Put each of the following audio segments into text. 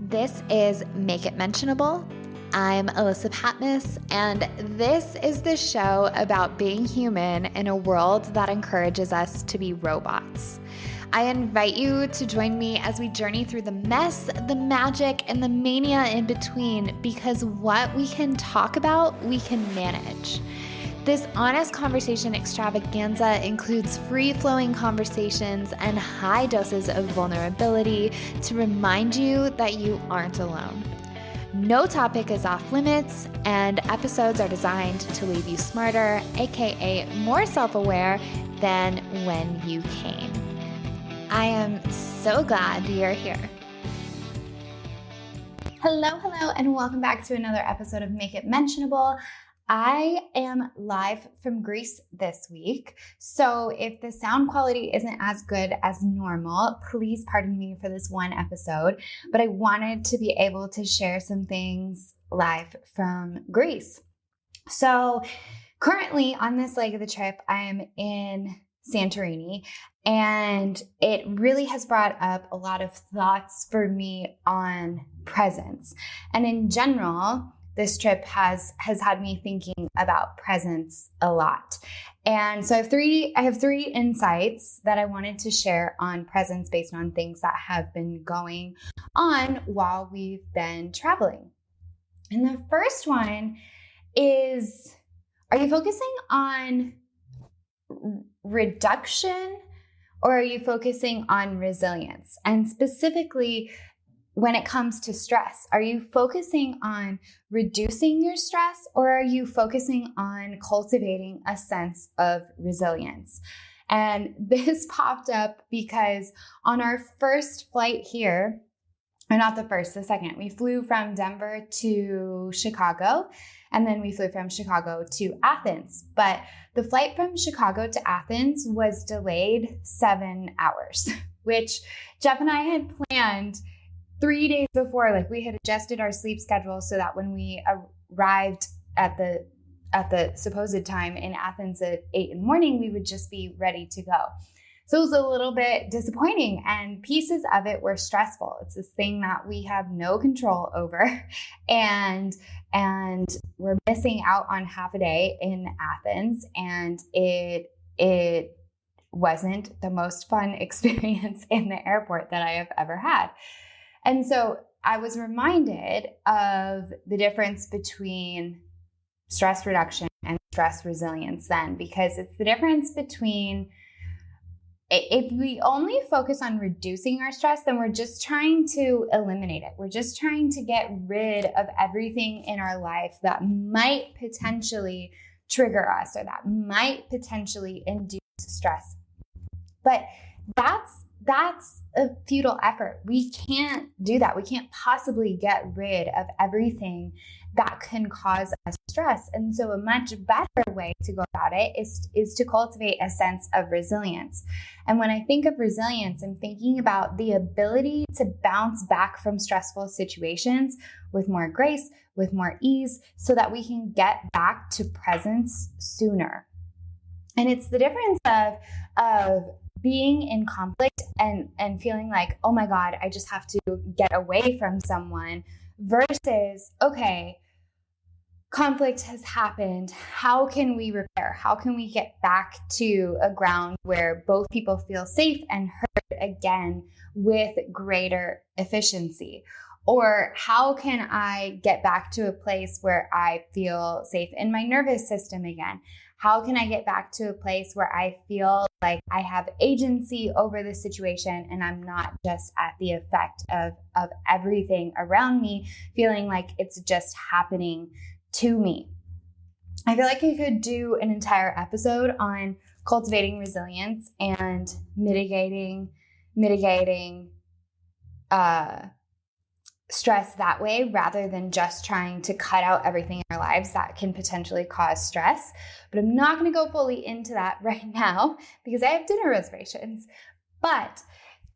This is Make It Mentionable. I'm Alyssa Patness, and this is the show about being human in a world that encourages us to be robots. I invite you to join me as we journey through the mess, the magic, and the mania in between, because what we can talk about, we can manage. This honest conversation extravaganza includes free-flowing conversations and high doses of vulnerability to remind you that you aren't alone. No topic is off limits, and episodes are designed to leave you smarter, aka more self-aware than when you came. I am so glad you're here. Hello, and welcome back to another episode of Make It Mentionable. I am live from Greece this week, so if the sound quality isn't as good as normal, please pardon me for this one episode, but I wanted to be able to share some things live from Greece. So currently on this leg of the trip, I am in Santorini, and it really has brought up a lot of thoughts for me on presence. And in general, this trip has had me thinking about presence a lot. And so I have three insights that I wanted to share on presence based on things that have been going on while we've been traveling. And the first one is, are you focusing on reduction or are you focusing on resilience? And specifically, when it comes to stress, are you focusing on reducing your stress or are you focusing on cultivating a sense of resilience? And this popped up because on our first flight here, or not the first, the second, we flew from Denver to Chicago, and then we flew from Chicago to Athens. But the flight from Chicago to Athens was delayed 7 hours, which Jeff and I had planned 3 days before. Like, we had adjusted our sleep schedule so that when we arrived at the supposed time in Athens at 8 in the morning, we would just be ready to go. So it was a little bit disappointing, and pieces of it were stressful. It's this thing that we have no control over, and we're missing out on half a day in Athens, and it wasn't the most fun experience in the airport that I have ever had. And so I was reminded of the difference between stress reduction and stress resilience then, because it's the difference between, if we only focus on reducing our stress, then we're just trying to eliminate it. We're just trying to get rid of everything in our life that might potentially trigger us or that might potentially induce stress. But that's a futile effort. We can't do that. We can't possibly get rid of everything that can cause us stress. And so a much better way to go about it is to cultivate a sense of resilience. And when I think of resilience, I'm thinking about the ability to bounce back from stressful situations with more grace, with more ease, so that we can get back to presence sooner. And it's the difference of being in conflict and feeling like, oh my God, I just have to get away from someone, versus, okay, conflict has happened. How can we repair? How can we get back to a ground where both people feel safe and heard again with greater efficiency? Or how can I get back to a place where I feel safe in my nervous system again? How can I get back to a place where I feel like I have agency over the situation and I'm not just at the effect of everything around me, feeling like it's just happening to me? I feel like I could do an entire episode on cultivating resilience and mitigating stress that way, rather than just trying to cut out everything in our lives that can potentially cause stress. But I'm not going to go fully into that right now because I have dinner reservations. But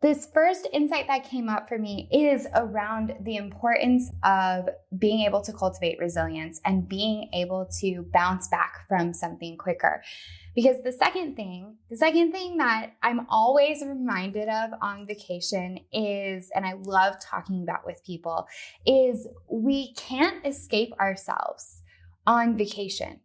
This first insight that came up for me is around the importance of being able to cultivate resilience and being able to bounce back from something quicker. Because the second thing that I'm always reminded of on vacation is, and I love talking about with people, is we can't escape ourselves on vacation.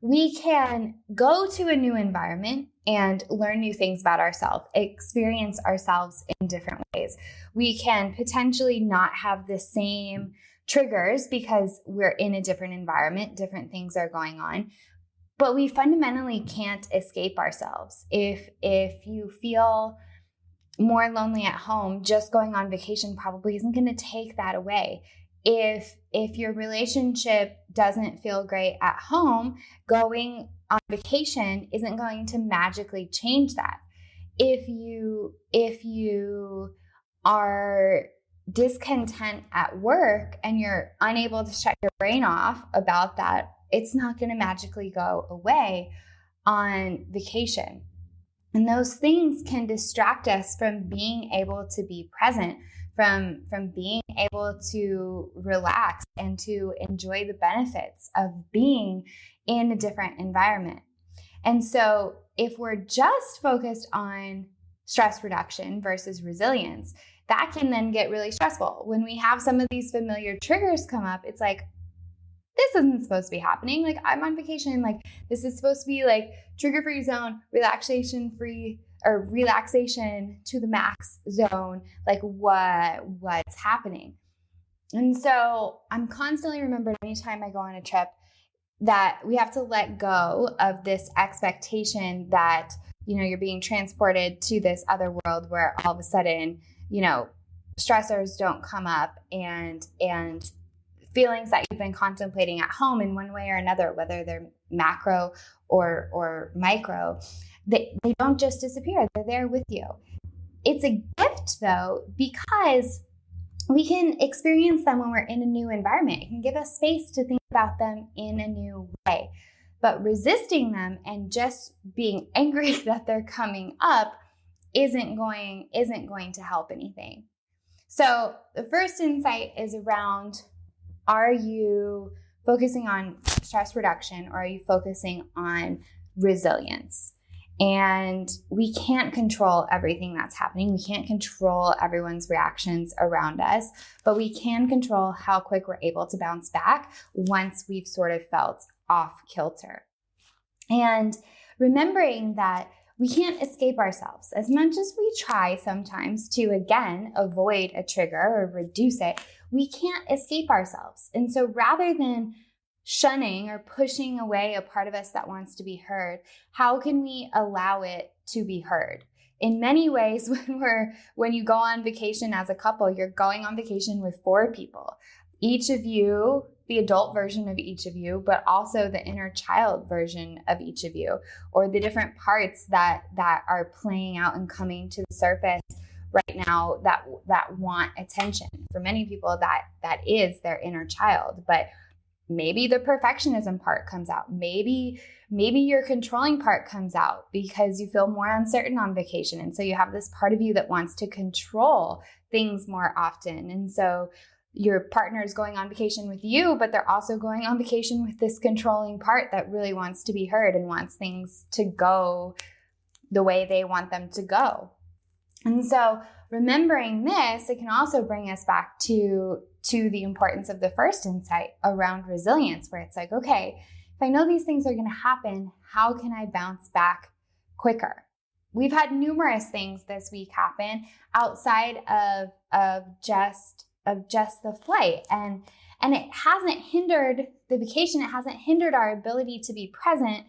We can go to a new environment and learn new things about ourselves, experience ourselves in different ways. We can potentially not have the same triggers because we're in a different environment, different things are going on, but we fundamentally can't escape ourselves. If you feel more lonely at home, just going on vacation probably isn't going to take that away. If your relationship doesn't feel great at home, going on vacation isn't going to magically change that. If you are discontent at work and you're unable to shut your brain off about that, it's not going to magically go away on vacation. And those things can distract us from being able to be present, from being able to relax and to enjoy the benefits of being in a different environment. And so if we're just focused on stress reduction versus resilience, that can then get really stressful. When we have some of these familiar triggers come up, it's like, this isn't supposed to be happening. Like, I'm on vacation. Like, this is supposed to be like trigger-free zone, relaxation-free, or relaxation to the max zone. Like, what's happening? And so I'm constantly remembered anytime I go on a trip that we have to let go of this expectation that, you're being transported to this other world where all of a sudden, stressors don't come up and feelings that you've been contemplating at home in one way or another, whether they're macro or micro, they don't just disappear. They're there with you. It's a gift, though, because we can experience them when we're in a new environment. It can give us space to think about them in a new way. But resisting them and just being angry that they're coming up isn't going to help anything. So the first insight is around, are you focusing on stress reduction or are you focusing on resilience? And we can't control everything that's happening. We can't control everyone's reactions around us, but we can control how quick we're able to bounce back once we've sort of felt off kilter. And remembering that we can't escape ourselves. As much as we try sometimes to, again, avoid a trigger or reduce it, we can't escape ourselves. And so rather than shunning or pushing away a part of us that wants to be heard, how can we allow it to be heard? In many ways, when you go on vacation as a couple, you're going on vacation with 4 people. Each of you, the adult version of each of you, but also the inner child version of each of you, or the different parts that are playing out and coming to the surface right now that want attention. For many people, that is their inner child, but maybe the perfectionism part comes out. Maybe your controlling part comes out because you feel more uncertain on vacation. And so you have this part of you that wants to control things more often. And so your partner is going on vacation with you, but they're also going on vacation with this controlling part that really wants to be heard and wants things to go the way they want them to go. And so remembering this, it can also bring us back to the importance of the first insight around resilience, where it's like, okay, if I know these things are going to happen, how can I bounce back quicker? We've had numerous things this week happen outside of just the flight, and it hasn't hindered the vacation. It hasn't hindered our ability to be present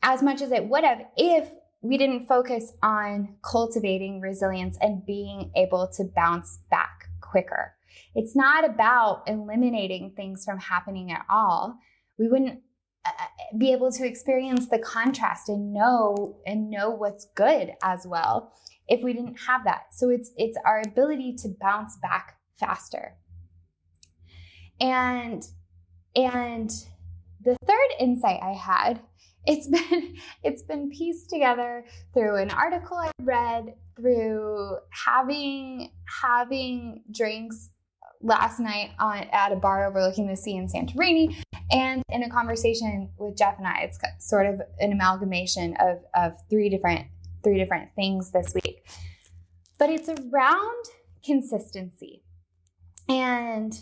as much as it would have if we didn't focus on cultivating resilience and being able to bounce back quicker. It's not about eliminating things from happening at all. We wouldn't be able to experience the contrast and know what's good as well if we didn't have that. So it's our ability to bounce back faster. And the third insight I had it's been pieced together through an article I read, through having drinks last night at a bar overlooking the sea in Santorini, and in a conversation with Jeff and I. It's sort of an amalgamation of three different things this week. But it's around consistency. And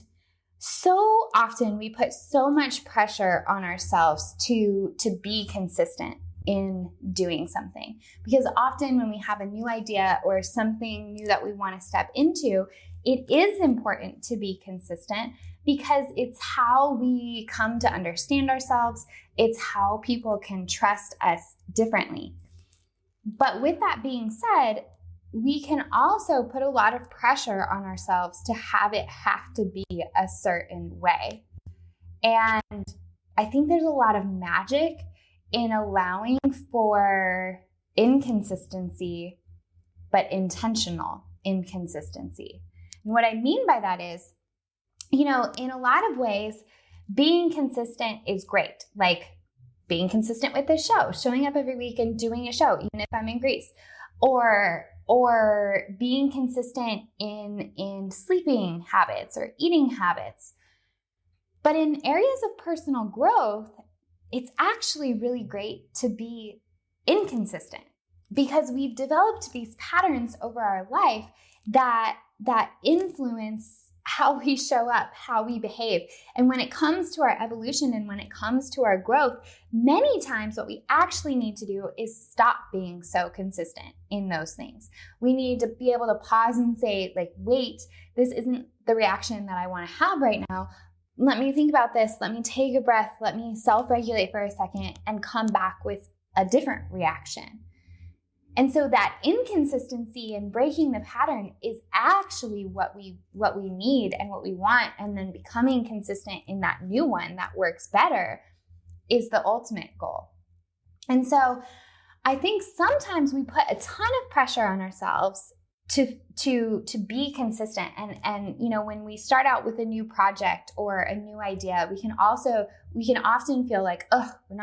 so often we put so much pressure on ourselves to be consistent in doing something, because often when we have a new idea or something new that we want to step into, it is important to be consistent because it's how we come to understand ourselves. It's how people can trust us differently. But with that being said, we can also put a lot of pressure on ourselves to have to be a certain way. And I think there's a lot of magic in allowing for inconsistency, but intentional inconsistency. And what I mean by that is, in a lot of ways, being consistent is great. Like being consistent with this show, showing up every week and doing a show, even if I'm in Greece, or being consistent in sleeping habits or eating habits. But in areas of personal growth, it's actually really great to be inconsistent, because we've developed these patterns over our life that influence how we show up, how we behave. And when it comes to our evolution and when it comes to our growth, many times what we actually need to do is stop being so consistent in those things. We need to be able to pause and say, like, wait, this isn't the reaction that I want to have right now. Let me think about this. Let me take a breath. Let me self-regulate for a second and come back with a different reaction. And so that inconsistency and breaking the pattern is actually what we need and what we want. And then becoming consistent in that new one that works better is the ultimate goal. And so I think sometimes we put a ton of pressure on ourselves to be consistent. And when we start out with a new project or a new idea, we can often feel like, we're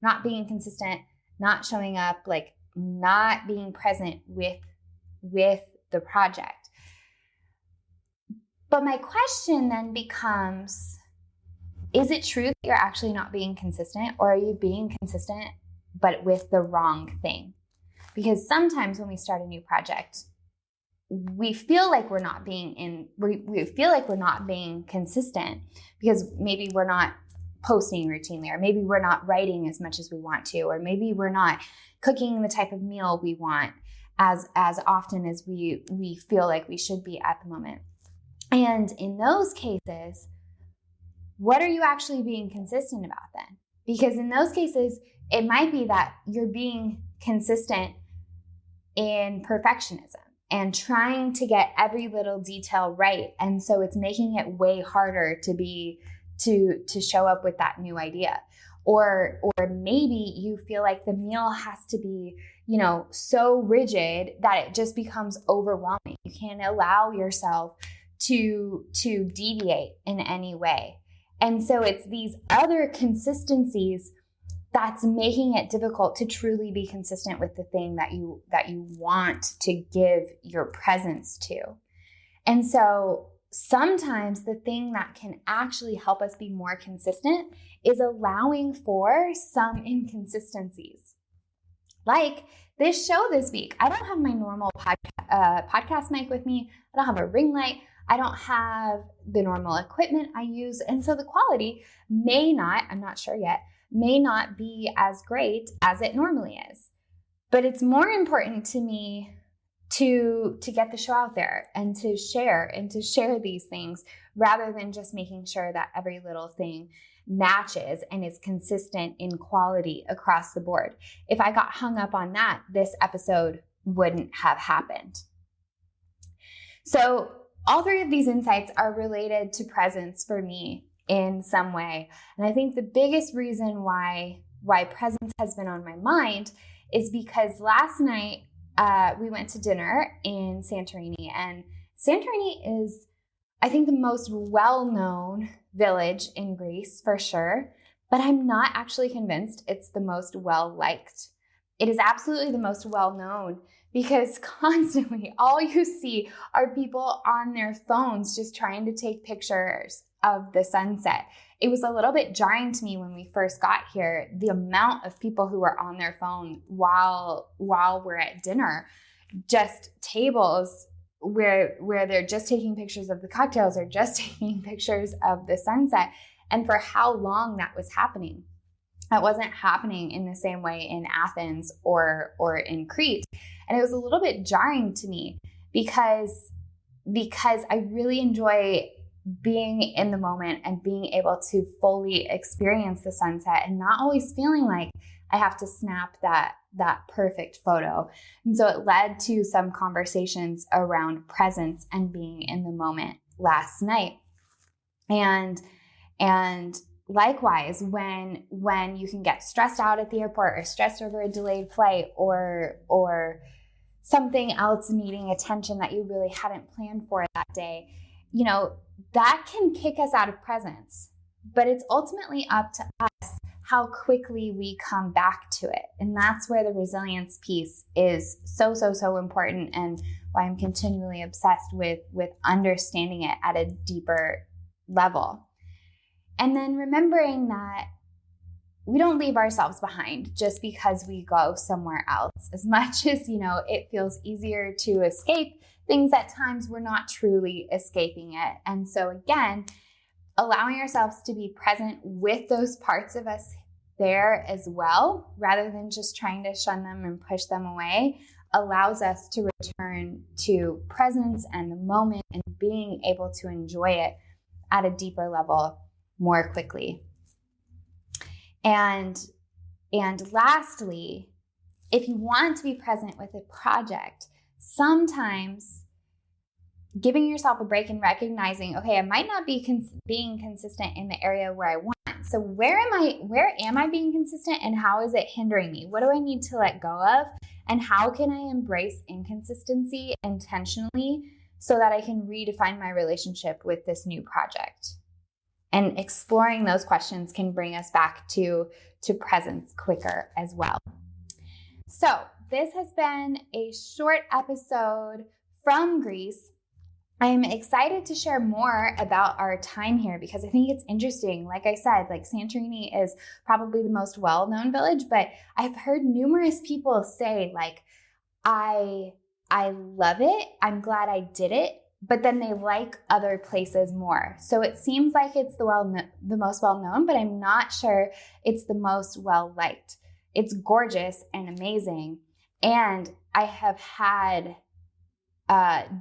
not being consistent, not showing up, like not being present with the project. But my question then becomes, is it true that you're actually not being consistent, or are you being consistent but with the wrong thing? Because sometimes when we start a new project, we feel like we're not being consistent because maybe we're not posting routinely, or maybe we're not writing as much as we want to, or maybe we're not cooking the type of meal we want as often as we feel like we should be at the moment. And in those cases, what are you actually being consistent about then? Because in those cases, it might be that you're being consistent in perfectionism and trying to get every little detail right. And so it's making it way harder to show up with that new idea. Or maybe you feel like the meal has to be, so rigid that it just becomes overwhelming. You can't allow yourself to deviate in any way. And so it's these other consistencies that's making it difficult to truly be consistent with the thing that you want to give your presence to. And so sometimes the thing that can actually help us be more consistent is allowing for some inconsistencies. Like this show this week, I don't have my normal podcast mic with me. I don't have a ring light. I don't have the normal equipment I use. And so the quality may not, I'm not sure yet, may not be as great as it normally is. But it's more important to me to get the show out there and to share these things, rather than just making sure that every little thing matches and is consistent in quality across the board. If I got hung up on that, this episode wouldn't have happened. So all three of these insights are related to presence for me in some way. And I think the biggest reason why presence has been on my mind is because last night we went to dinner in Santorini, and Santorini is, I think, the most well-known village in Greece for sure, but I'm not actually convinced it's the most well-liked. It is absolutely the most well-known because constantly all you see are people on their phones just trying to take pictures of the sunset. It was a little bit jarring to me when we first got here, the amount of people who were on their phone while we're at dinner, just tables where they're just taking pictures of the cocktails or just taking pictures of the sunset, and for how long that was happening. That wasn't happening in the same way in Athens or in Crete. And it was a little bit jarring to me because I really enjoy being in the moment and being able to fully experience the sunset and not always feeling like I have to snap that perfect photo. And so it led to some conversations around presence and being in the moment last night. And likewise, when you can get stressed out at the airport or stressed over a delayed flight or something else needing attention that you really hadn't planned for that day, that can kick us out of presence. But it's ultimately up to us how quickly we come back to it. And that's where the resilience piece is so, so, so important, and why I'm continually obsessed with understanding it at a deeper level. And then remembering that we don't leave ourselves behind just because we go somewhere else. As much as, it feels easier to escape things at times, we're not truly escaping it. And so again, allowing ourselves to be present with those parts of us there as well, rather than just trying to shun them and push them away, allows us to return to presence and the moment and being able to enjoy it at a deeper level more quickly. And lastly, if you want to be present with a project, sometimes giving yourself a break and recognizing, okay, I might not be being consistent in the area where I want. So where am I being consistent, and how is it hindering me? What do I need to let go of? And how can I embrace inconsistency intentionally so that I can redefine my relationship with this new project? And exploring those questions can bring us back to presence quicker as well. So this has been a short episode from Greece. I'm excited to share more about our time here because I think it's interesting. Like I said, Santorini is probably the most well-known village, but I've heard numerous people say, I love it. I'm glad I did it. But then they like other places more. So it seems like it's the most well-known, but I'm not sure it's the most well-liked. It's gorgeous and amazing. And I have had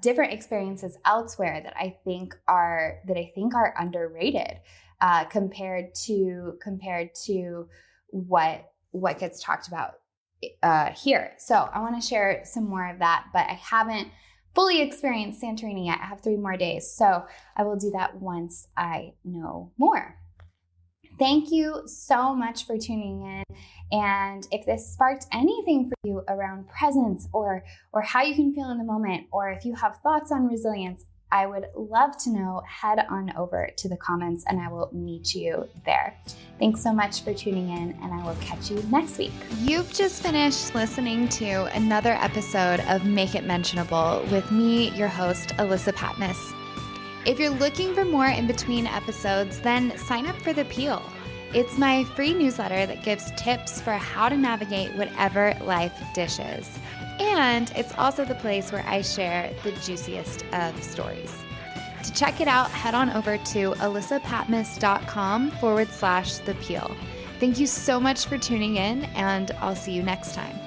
different experiences elsewhere that I think are underrated compared to what gets talked about here. So I want to share some more of that, but I haven't fully experienced Santorini yet. I have 3 more days, so I will do that once I know more. Thank you so much for tuning in. And if this sparked anything for you around presence or how you can feel in the moment, or if you have thoughts on resilience, I would love to know. Head on over to the comments and I will meet you there. Thanks so much for tuning in, and I will catch you next week. You've just finished listening to another episode of Make It Mentionable with me, your host, Alyssa Patmos. If you're looking for more in between episodes, then sign up for The Peel. It's my free newsletter that gives tips for how to navigate whatever life dishes. And it's also the place where I share the juiciest of stories. To check it out, head on over to alyssapatmos.com/The Peel. Thank you so much for tuning in, and I'll see you next time.